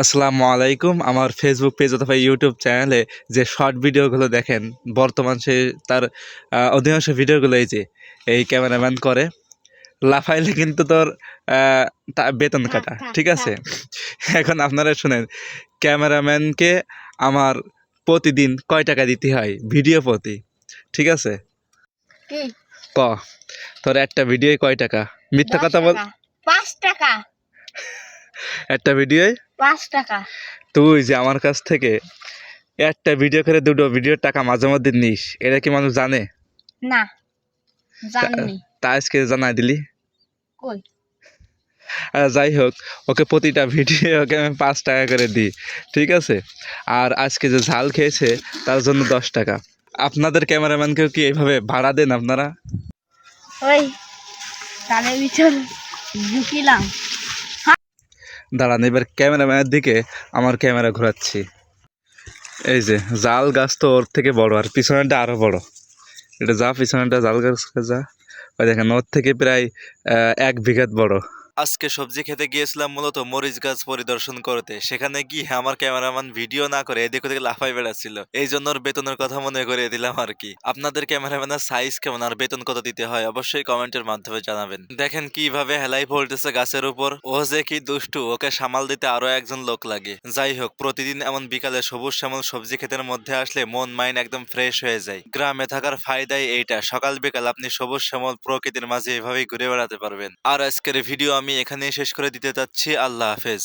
আসসালামু আলাইকুম। আমার ফেসবুক পেজ অথবা ইউটিউব চ্যানেলে যে শর্ট ভিডিওগুলো দেখেন, বর্তমান সে তার অধিকাংশ ভিডিওগুলো এই ক্যামেরাম্যান করে। লাফাইলে কিন্তু তোর আহ, বেতন কাটা, ঠিক আছে? এখন আপনারা শুনেন, ক্যামেরাম্যানকে আমার প্রতিদিন কয় টাকা দিতে হয় ভিডিও প্রতি, ঠিক আছে? কি ক, তোর একটা ভিডিও কয় টাকা? মিথ্যা 10 কথা বল। টাকা 5 টাকা একটা ভিডিও 5 টাকা তুই যে আমার কাছ থেকে একটা ভিডিও করে দুটো ভিডিওর টাকা মাঝে মধ্যে নিস, এটা কি মানুষ জানে? না তা জাননি তা আজকে জানাই দিলি। কই যাই হোক, ওকে প্রতিটা ভিডিওকে আমি 5 টাকা করে দিই, ঠিক আছে? আর আজকে যে ঝাল খেয়েছে তার জন্য 10 টাকা। আপনাদের ক্যামেরাম্যানকেও কি এইভাবে ভাড়া দেন আপনারা? ওই কানের ভিতর ঢুকিলাম দাঁড়ান, এবার ক্যামেরাম্যানের দিকে আমার ক্যামেরা ঘোরাচ্ছি। এই যে জাল গাছ তো ওর থেকে বড়, আর পিছনেরটা আরো বড়। এটা যা, পিছনেরটা জাল গাছ যা, ওই দেখেন ওর থেকে প্রায় 1 বিঘাত বড়। আজকে সবজি খেতে গিয়েছিলাম মূলত মরিচ গাছ পরিদর্শন করতে। সেখানে গিয়ে আমার ক্যামেরাম্যান ভিডিও না করে এদিক ওদিকে লাফাই বেড়াচ্ছিল। এই জন্য ওর বেতনের কথা মনে করিয়ে দিলাম আর কি। আপনাদের ক্যামেরাম্যানের সাইজ কেমন আর বেতন কত দিতে হয় অবশ্যই কমেন্টের মাধ্যমে জানাবেন। দেখেন কিভাবে হেলাই পড়তেছে গাছের উপর। ও যে কি দুষ্টু, ওকে সামাল দিতে আরো একজন লোক লাগে। যাই হোক, প্রতিদিন এমন বিকালে সবুজ শ্যামল সবজি ক্ষেতের মধ্যে আসলে মন মাইন্ড একদম ফ্রেশ হয়ে যায়। গ্রামে থাকার ফায়দাই এইটা, সকাল বিকাল আপনি সবুজ শ্যামল প্রকৃতির মাঝে এভাবেই ঘুরে বেড়াতে পারবেন। আর আজকের ভিডিও আমি এখানেই শেষ করে দিতে চাচ্ছি। আল্লাহ হাফেজ।